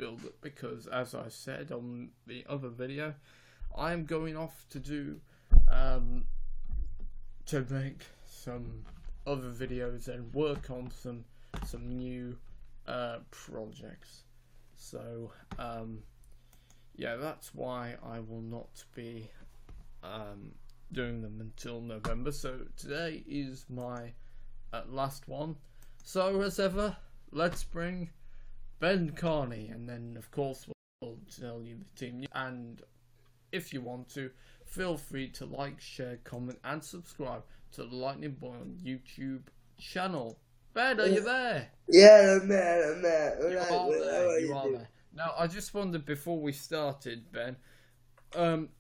build-up because, as I said on the other video, I am going off to do to make some other videos and work on some new projects. So yeah, that's why I will not be doing them until November. So today is my last one. So as ever, let's bring Ben Carney, and then of course we'll tell you the team. And if you want to, feel free to like, share, comment, and subscribe to the Lightning Boy on YouTube channel. Ben, are you there? Yeah, I'm there. You are there. Now, I just wondered before we started, Ben,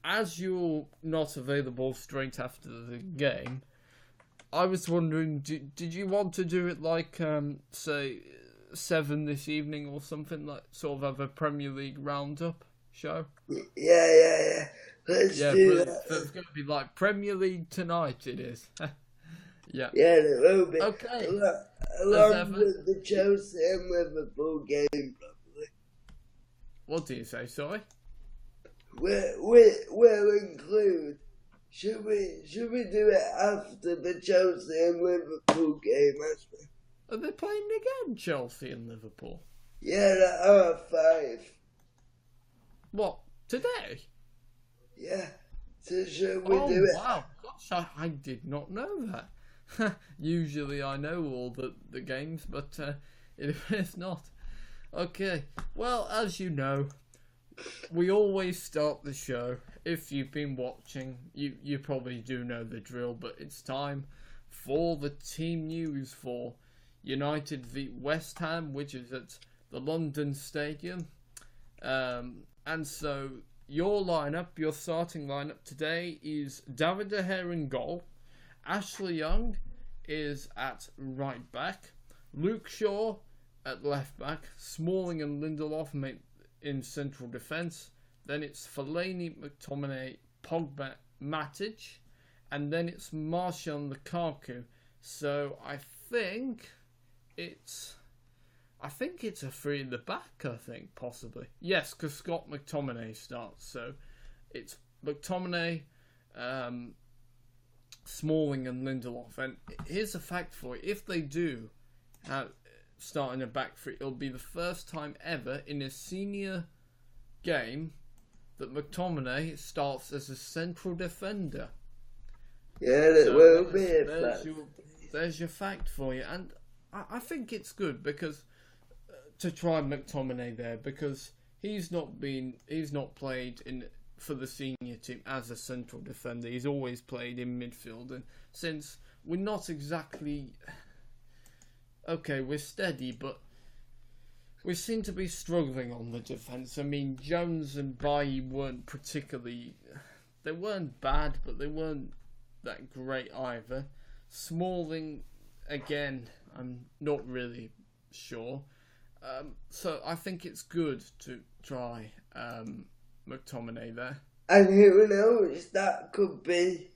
as you're not available straight after the game, I was wondering, did you want to do it like, say, 7 this evening or something, like sort of have a Premier League roundup show? Yeah. Let's do that. So it's going to be like Premier League tonight, it is. Yeah. Yeah, it will be. Okay. Along with the Chelsea and Liverpool game, probably. What do you say, sorry? We'll include. Should we do it after the Chelsea and Liverpool game, Aspen? Are they playing again, Chelsea and Liverpool? Yeah, at R5. What, today? Yeah. So should we do it? Oh, wow. Gosh, I did not know that. Usually I know all the games, but it appears not. Okay, well, as you know, we always start the show. If you've been watching, you probably do know the drill, but it's time for the team news for United v West Ham, which is at the London Stadium. And so your starting lineup today is David De Gea in goal. Ashley Young is at right back. Luke Shaw at left back. Smalling and Lindelof in central defence. Then it's Fellaini, McTominay, Pogba, Matic. And then it's Martial and Lukaku. So I think it's a 3 in the back, possibly. Yes, because Scott McTominay starts. So it's McTominay, Smalling and Lindelof. And here's a fact for you. If they do start in a back three, it'll be the first time ever in a senior game that McTominay starts as a central defender. Yeah, it will be a fact. There's your fact for you. And I think it's good because to try McTominay there, because he's not played for the senior team as a central defender. He's always played in midfield, and since we're not exactly we're steady, but we seem to be struggling on the defence. I mean, Jones and Bailly weren't bad, but they weren't that great either. Smalling, again, I'm not really sure. So I think it's good to try McTominay there. And who knows, that could be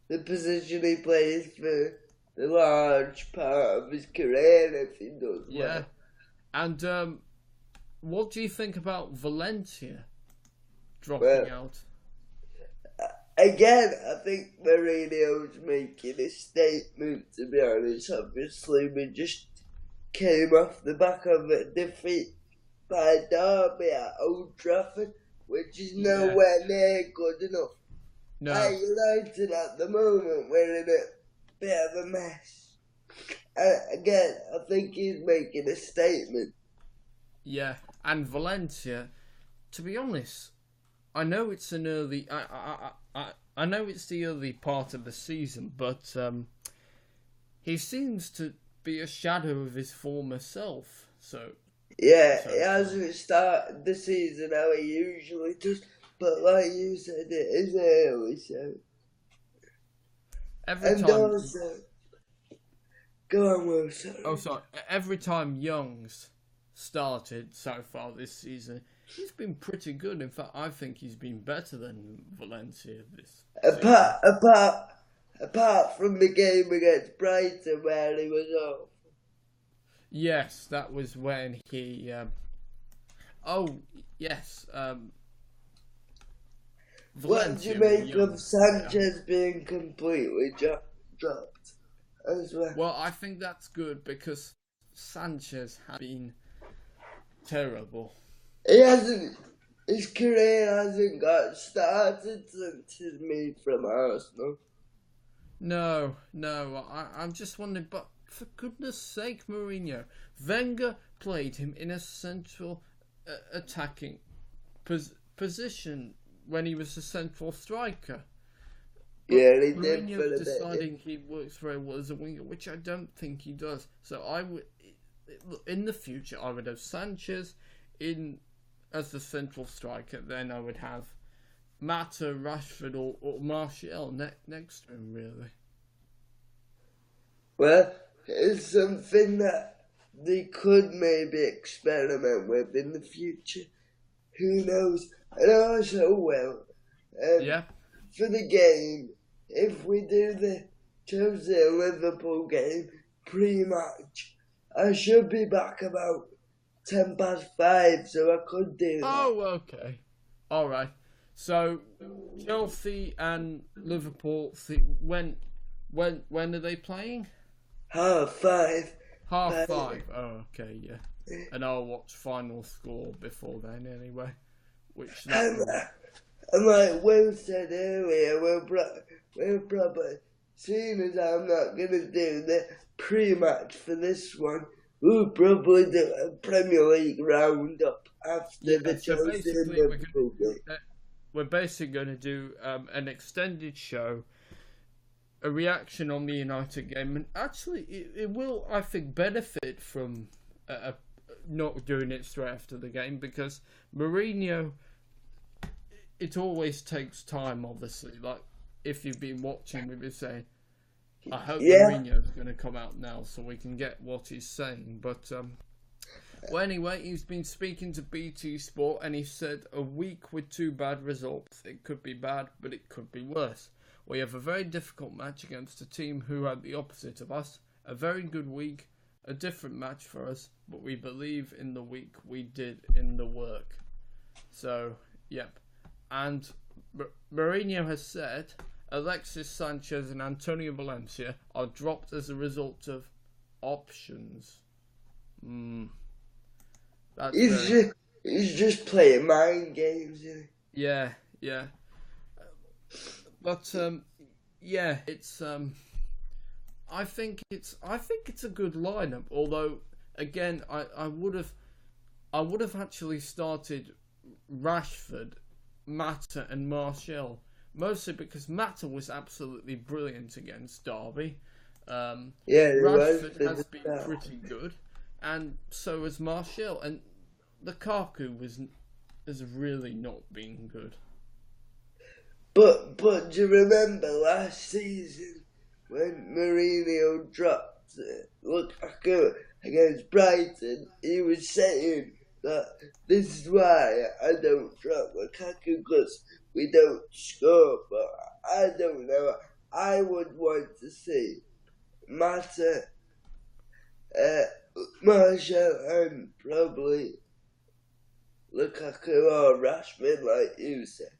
the position he plays for the large part of his career if he does well. Yeah. And what do you think about Valencia dropping out? Again, I think Mourinho's making a statement, to be honest. Obviously, we just came off the back of a defeat by Derby at Old Trafford, which is nowhere near good enough. No. At United at the moment, we're in a bit of a mess. Again, I think he's making a statement. Yeah, and Valencia, to be honest, I know it's an early. I know it's the early part of the season, but he seems to be a shadow of his former self. He hasn't started the season how he usually does, but like you said, it is early, so. Go on, Wilson. Oh, sorry. Every time Young's started so far this season, he's been pretty good. In fact, I think he's been better than Valencia this season. Apart from the game against Brighton where he was off. Yes, that was when he... Oh, yes. What do Valencia, you the make young of player. Sanchez being completely dropped as well? Well, I think that's good because Sanchez has been terrible. He hasn't. His career hasn't got started since his move from Arsenal. No, I'm just wondering, but for goodness sake, Mourinho, Wenger played him in a central attacking position when he was a central striker. But Yeah, he did for Mourinho a bit. deciding he works very well as a winger, which I don't think he does. So I would, in the future, I would have Sanchez in as the central striker. Then I would have Mata, Rashford, or Martial next to him. Really. Well, it's something that they could maybe experiment with in the future. Who knows? And also, well, Yeah. for the game, if we do the Chelsea-Liverpool game pre-match, I should be back about 5:10, so I could do that. Oh, okay. All right. So Chelsea and Liverpool. When are they playing? 5:30. 5:30. Oh, okay, yeah. And I'll watch final score before then anyway. Which that And, will... and like Will said earlier, we'll probably, seeing as I'm not going to do the pre-match for this one, we'll probably do a Premier League roundup after the so Chelsea and basically Liverpool game. we're basically going to do an extended show, a reaction on the United game, and actually it will, I think, benefit from not doing it straight after the game, because Mourinho, it always takes time, obviously. Like, if you've been watching, we've been saying, I hope Mourinho's going to come out now so we can get what he's saying. But, well, anyway, he's been speaking to BT Sport and he said a week with 2 bad results. It could be bad, but it could be worse. We have a very difficult match against a team who had the opposite of us. A very good week, a different match for us, but we believe in the week we did in the work. So, yep. And Mourinho has said Alexis Sanchez and Antonio Valencia are dropped as a result of options. He's just playing mind games, isn't he? Yeah. But yeah, it's I think it's a good lineup. Although again, I would have actually started Rashford, Mata, and Martial, mostly because Mata was absolutely brilliant against Derby. Rashford has been pretty good, and so has Martial, and Lukaku has really not been good. But do you remember last season when Mourinho dropped Lukaku against Brighton? He was saying that this is why I don't drop Lukaku, because we don't score. But I don't know. I would want to see Mata, Martial, and probably Lukaku or Rashford, like you said.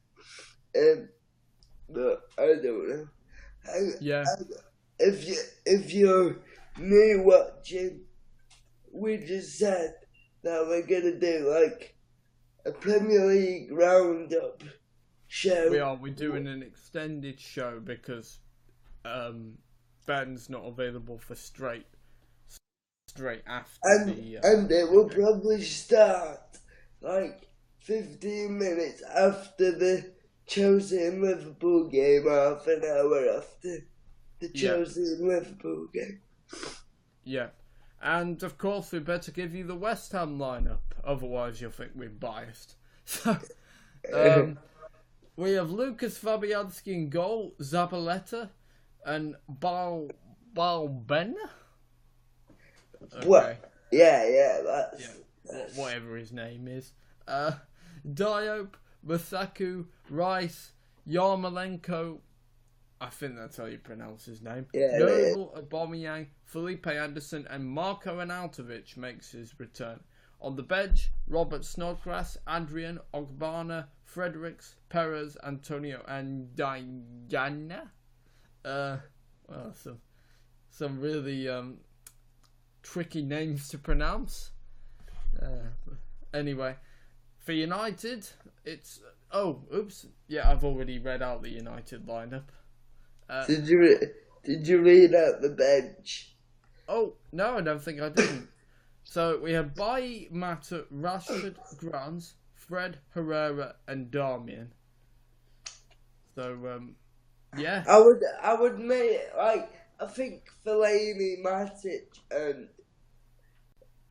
But I don't know. If you're new watching, we just said that we're gonna do like a Premier League roundup show. We're doing an extended show because Ben's not available for straight after and it will probably start like 15 minutes after the Chelsea and Liverpool game, half an hour after the Chelsea and Liverpool game. Yeah. And of course we better give you the West Ham lineup, otherwise you'll think we're biased. So we have Lucas Fabianski in goal, Zabaleta and Balben. Okay. What? Yeah, that's whatever his name is. Diop, Masaku, Rice, Yarmolenko, I think that's how you pronounce his name. Noble, Aubameyang, Felipe Anderson, and Marko Arnautovic makes his return. On the bench, Robert Snodgrass, Adrian, Ogbana, Fredericks, Perez, Antonio, and Diana. Well, some really tricky names to pronounce. Anyway, for United, it's... Oh, oops. Yeah, I've already read out the United lineup. Did you read out the bench? Oh, no, I don't think I didn't. So we have Bailly, Mata, Rashford, Grant, Fred, Herrera, and Darmian. So, yeah. I would make, like, I think Fellaini, Matic, and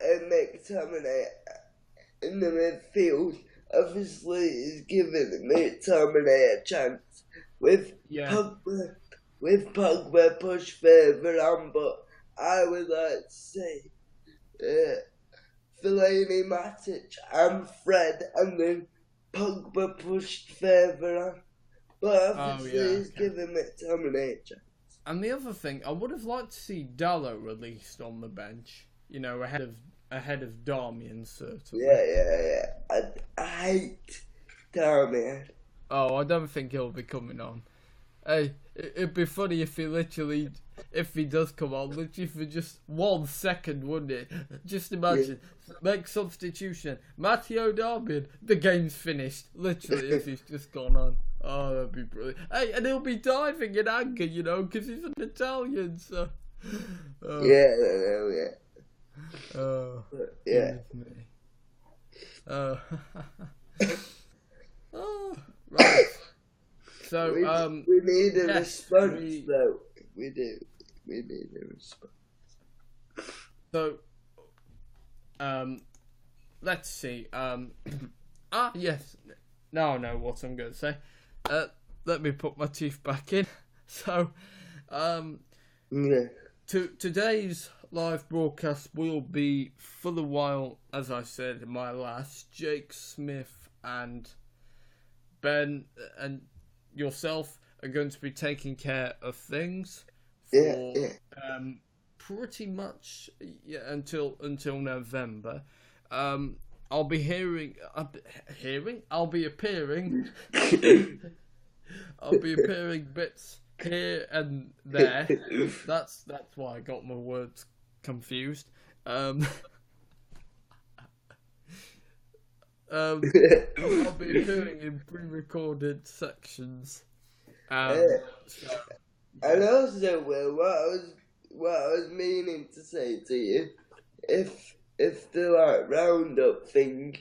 McTominay in the midfield obviously is giving McTominay a chance with Pogba pushed further on, but I would like to say Fellaini, Matic and Fred, and then Pogba pushed further on. But obviously he's giving McTominay a chance. And the other thing, I would have liked to see Dallo released on the bench, you know, ahead of Darmian, certainly. Yeah. I hate Darmian. Oh, I don't think he'll be coming on. Hey, it'd be funny if he does come on, literally for just 1 second, wouldn't it? Just imagine, make substitution, Matteo Darmian, the game's finished, literally, if he's just gone on. Oh, that'd be brilliant. Hey, and he'll be diving in anger, you know, because he's an Italian, so... Yeah. Oh, yeah. Oh. Oh, right. So, we need a response, though. We do. We need a response. So, let's see. Yes. Now I know what I'm going to say. Let me put my teeth back in. So, today's live broadcast will be, for the while, as I said in my last, Jake Smith and Ben and yourself are going to be taking care of things for pretty much until November. I'll be appearing bits here and there. That's why I got my words confused. I'll be appearing in pre-recorded sections. And also, Will, what I was meaning to say to you, if the roundup thing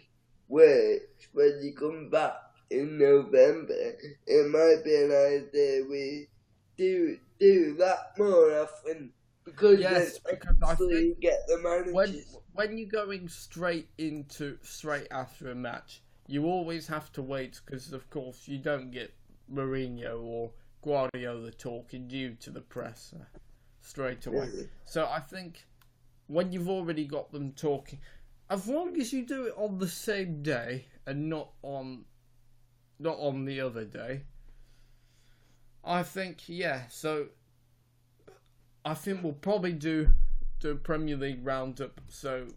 works when you come back in November, it might be an idea we do that more often, because I think get the managers. When you're going straight after a match, you always have to wait, because of course you don't get Mourinho or Guardiola talking due to the press straight away. So I think when you've already got them talking, as long as you do it on the same day and not on the other day, I think so I think we'll probably do Premier League roundup. So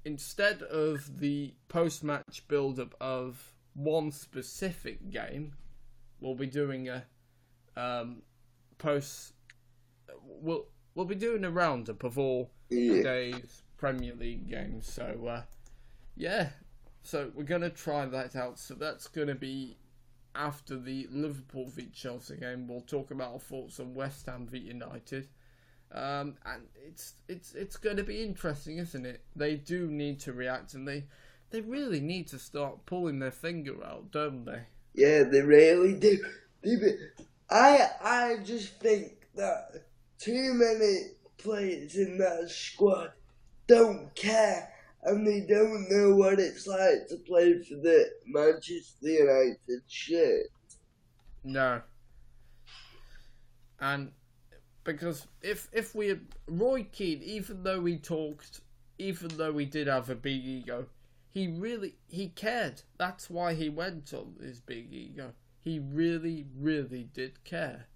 instead of the post-match build-up of one specific game, we'll be doing a we'll be doing a roundup of all today's Premier League games. So so we're gonna try that out. So that's gonna be after the Liverpool v Chelsea game. We'll talk about our thoughts on West Ham v United. And it's going to be interesting, isn't it? They do need to react, and they really need to start pulling their finger out, don't they? Yeah, they really do. I just think that too many players in that squad don't care, and they don't know what it's like to play for the Manchester United shirt. No. And because if we had Roy Keane, even though we did have a big ego, he cared. That's why he went on his big ego. He really, really did care.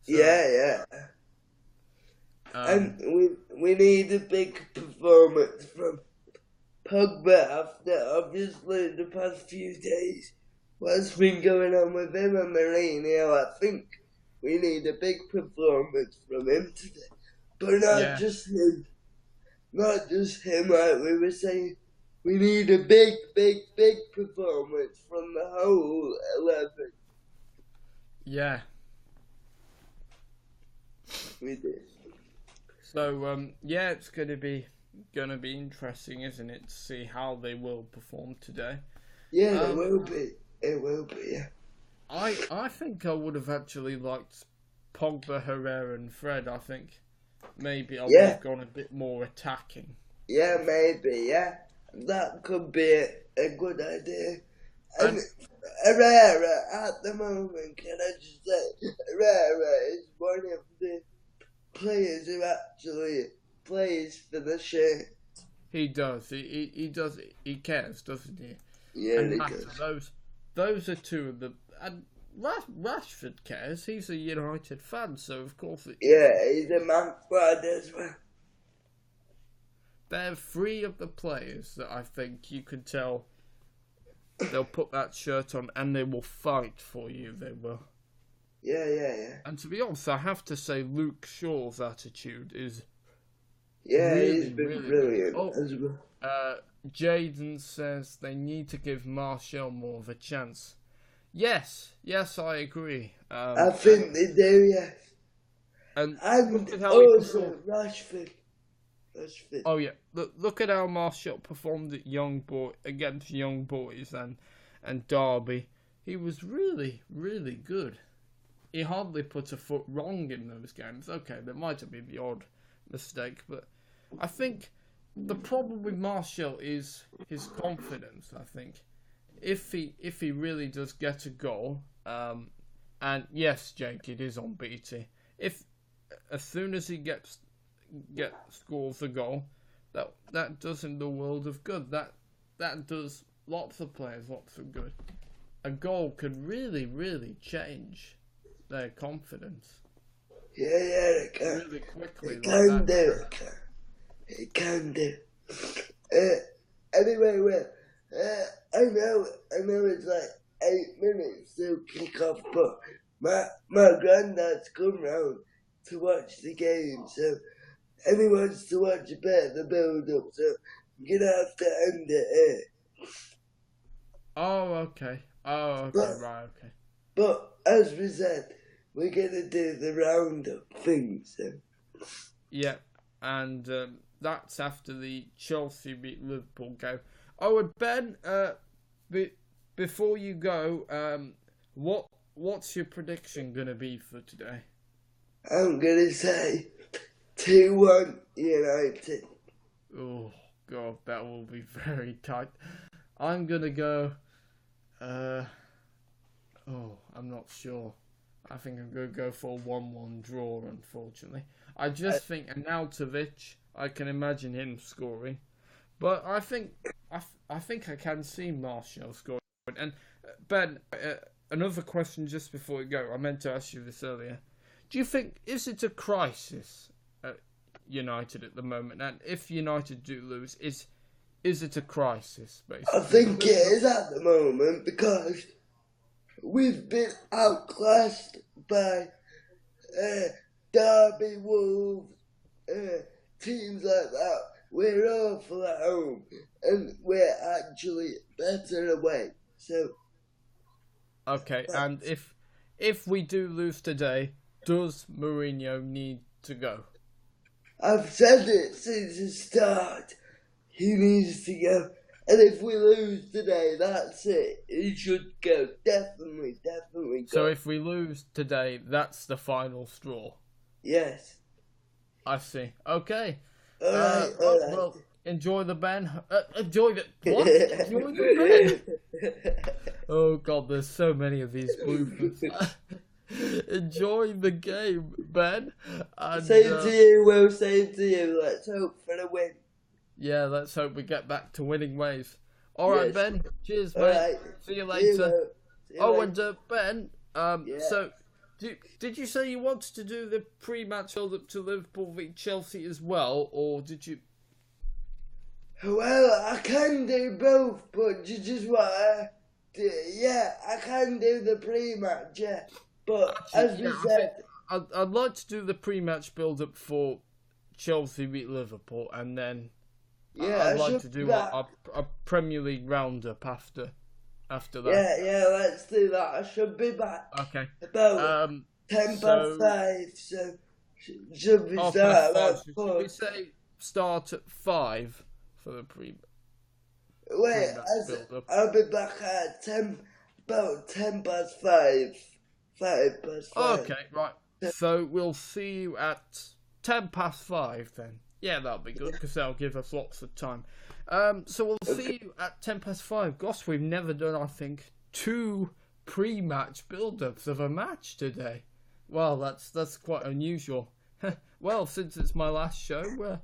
So, yeah. And we need a big performance from Pogba, after obviously the past few days, what's been going on with him and Mourinho, I think we need a big performance from him today. But Yeah, not just him, like we were saying. We need a big, big, big performance from the whole 11. yeah. We do. So yeah, it's gonna be interesting, isn't it, to see how they will perform today. Yeah, it will be. It will be, yeah. I think I would have actually liked Pogba, Herrera, and Fred. I think maybe I would have gone a bit more attacking. Yeah, maybe, yeah. That could be a good idea. And Herrera, at the moment, can I just say, Herrera is one of the players who actually plays for the shirt. He does. He does. He cares, doesn't he? Yeah, and he does. Those are two of the. And Rashford cares. He's a United fan, so of course. He's a man squad as well. They're three of the players that I think you can tell they'll put that shirt on and they will fight for you. They will. Yeah. And to be honest, I have to say Luke Shaw's attitude is. Yeah, really, he's been really brilliant as well. Jaden says they need to give Martial more of a chance. Yes, I agree. I think they do, yes. And also Rashford. Oh yeah, look at how Martial performed against young boys and Derby. He was really, really good. He hardly put a foot wrong in those games. Okay, there might have been the odd mistake, but I think the problem with Martial is his confidence. I think if he really does get a goal, and yes, Jake, it is on BT. If as soon as he scores a goal, that does him the world of good. That does lots of players lots of good. A goal could really, really change their confidence. Yeah, it can. Really quickly. It can do. Anyway, I know it's like 8 minutes till kick off, but my granddad's come round to watch the game, so and he wants to watch a bit of the build up, so I'm gonna have to end it here. Oh, okay. Right, okay. But as we said, we're gonna do the roundup thing, so. Yeah, and that's after the Chelsea beat Liverpool game. Oh, and Ben, before you go, what's your prediction gonna be for today? I'm gonna say 2-1 United. Oh God, that will be very tight. I'm gonna go. I'm not sure. I think I'm gonna go for a 1-1 draw. Unfortunately, I just think Arnautovic. I can imagine him scoring, but I think I can see Martial scoring. And Ben, another question just before we go. I meant to ask you this earlier. Do you think is it a crisis at United at the moment? And if United do lose, is it a crisis? Basically, I think it is at the moment because we've been outclassed by Derby, Wolves, teams like that. We're awful at home, and we're actually better away. So. Okay, and if we do lose today, does Mourinho need to go? I've said it since the start. He needs to go. And if we lose today, that's it. He should go. Definitely go. So if we lose today, that's the final straw? Yes. I see. Okay. All right. Well, enjoy the Ben. Enjoy the... What? Enjoy the Ben? Oh, God, there's so many of these bloopers. Enjoy the game, Ben. And, same to you, Will. Same to you. Let's hope for a win. Yeah, let's hope we get back to winning ways. All right, Ben. Cheers, mate. Right. See you later. See you later. And Ben, so did you say you wanted to do the pre-match hold up to Liverpool v Chelsea as well, or did you? Well, I can do both, but you just want to do, yeah, I can do the pre-match, yeah. But Actually, as we yeah, I think said, I'd like to do the pre-match build-up for Chelsea beat Liverpool, and then yeah, I'd I like should to be do back. a Premier League roundup after that. Yeah, let's do that. I should be back Okay. about Um. 5:10, So so should we start 5:30. that Should we point? say start at 5 for the Wait, pre-match build-up? I'll be back at 5, 5:05. Okay, right. So we'll see you at 5:10 then. Yeah, that'll be good because that'll give us lots of time. So we'll see you at 5:10. Gosh, we've never done, I think, 2 pre-match build-ups of a match today. Well, that's quite unusual. Well, since it's my last show, I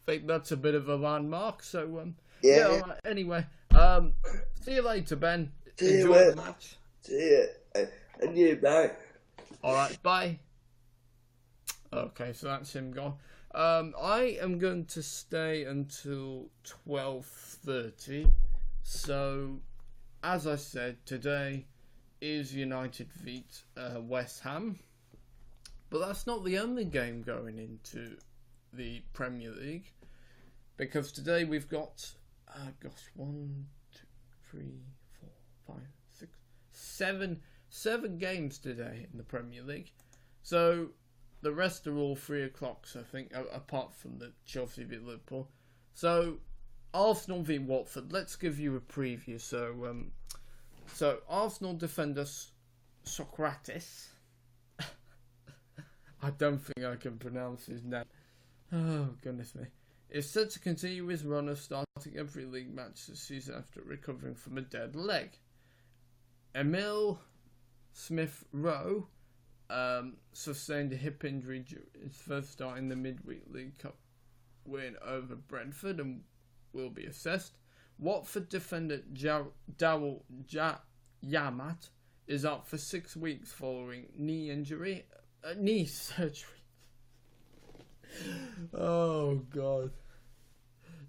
think that's a bit of a landmark. So yeah. All right, anyway, see you later, Ben. See you Enjoy later. the match. See you, and you back. All right, bye. Okay, so that's him gone. I am going to stay until 12:30. So, as I said, today is United beat West Ham. But that's not the only game going into the Premier League. Because today we've got, 1, 2, 3, 4, 5, 6, 7 games today in the Premier League. So the rest are all 3 o'clocks, I think, apart from the Chelsea v Liverpool. So Arsenal v Watford. Let's give you a preview. So Arsenal defender Socrates. I don't think I can pronounce his name. Oh goodness me. Is set to continue his run of starting every league match this season after recovering from a dead leg. Emil Smith-Rowe sustained a hip injury during his first start in the midweek League Cup win over Brentford and will be assessed. Watford defender Daryl Yamat is out for 6 weeks following knee surgery. Oh God!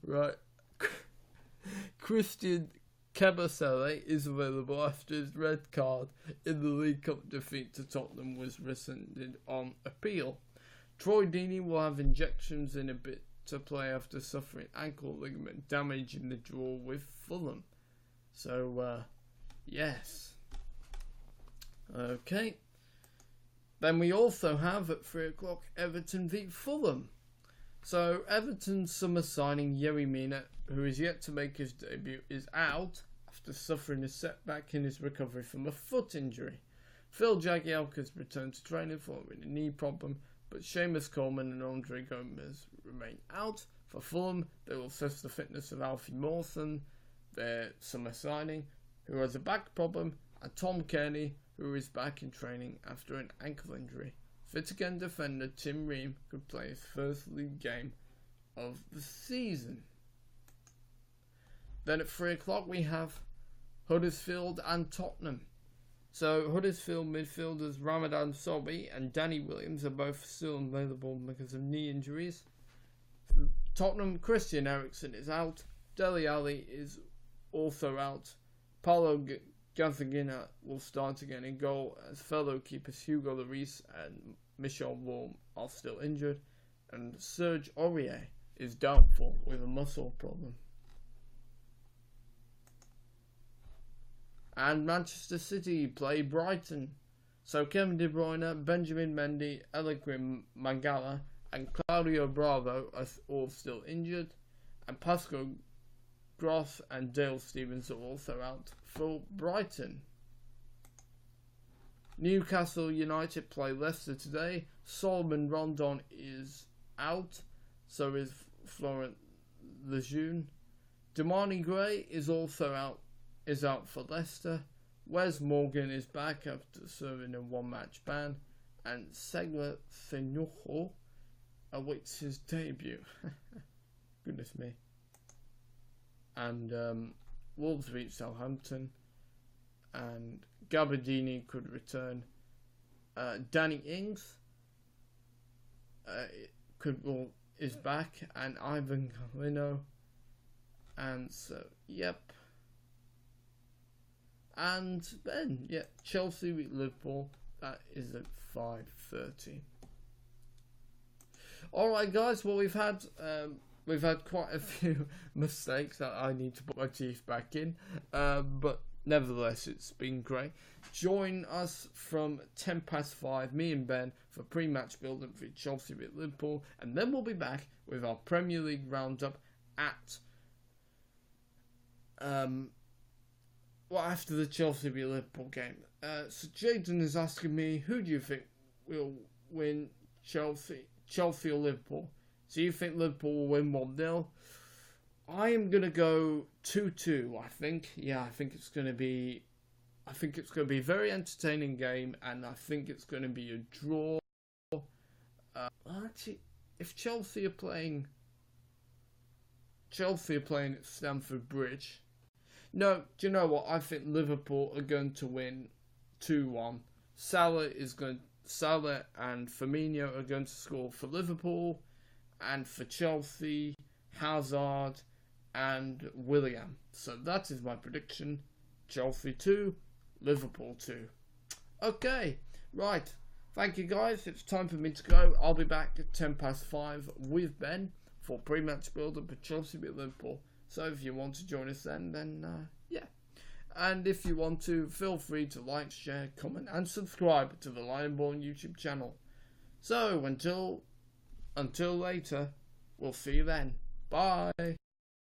Right, Christian Kabasele is available after his red card in the League Cup defeat to Tottenham was rescinded on appeal. Troy Deeney will have injections in a bit to play after suffering ankle ligament damage in the draw with Fulham. So, yes. Okay. Then we also have at 3 o'clock Everton v Fulham. So Everton's summer signing Yerry Mina, who is yet to make his debut, is out after suffering a setback in his recovery from a foot injury. Phil Jagielka's returned to training following a knee problem, but Seamus Coleman and Andre Gomez remain out. For Fulham, they will assess the fitness of Alfie Mawson, their summer signing, who has a back problem, and Tom Kearney, who is back in training after an ankle injury. Fit again defender Tim Ream could play his first league game of the season. Then at 3 o'clock we have Huddersfield and Tottenham. So Huddersfield midfielders Ramadan Sobhi and Danny Williams are both still available because of knee injuries. Tottenham, Christian Eriksen is out. Dele Alli is also out. Paulo Gazagina will start again in goal as fellow keepers Hugo Lloris and Michel Worm are still injured, and Serge Aurier is doubtful with a muscle problem. And Manchester City play Brighton. So Kevin De Bruyne, Benjamin Mendy, Elegrim Mangala and Claudio Bravo are all still injured, and Pascal Gross and Dale Stevens are also out for Brighton. Newcastle United play Leicester today. Solomon Rondon is out, so is Florent Lejeune. Damani Gray is also out for Leicester. Wes Morgan is back after serving a 1-match ban, and Segla Senujo awaits his debut. Goodness me. And Wolves beat Southampton, and Gabardini could return. Danny Ings is back, and Ivan Galino And so, yep. And then, yeah, Chelsea with Liverpool. That is at 5:30. All right, guys. Well, we've had quite a few mistakes that I need to put my teeth back in, but nevertheless, it's been great. Join us from 5:10, me and Ben, for pre-match build-up for Chelsea with Liverpool, and then we'll be back with our Premier League roundup at after the Chelsea v Liverpool game. So Jaden is asking me, who do you think will win, Chelsea or Liverpool? So you think Liverpool will win 1-0? I am gonna go 2-2. I think. Yeah, I think it's gonna be a very entertaining game, and I think it's gonna be a draw. Actually, if Chelsea are playing at Stamford Bridge. No, do you know what? I think Liverpool are going to win 2-1. Salah and Firmino are going to score for Liverpool, and for Chelsea, Hazard and William. So that is my prediction. Chelsea 2, Liverpool 2. Okay, right. Thank you, guys. It's time for me to go. I'll be back at 5:10 with Ben for pre-match build-up for Chelsea with Liverpool. So if you want to join us then yeah. And if you want to, feel free to like, share, comment, and subscribe to the Lionborn YouTube channel. So until later, we'll see you then. Bye.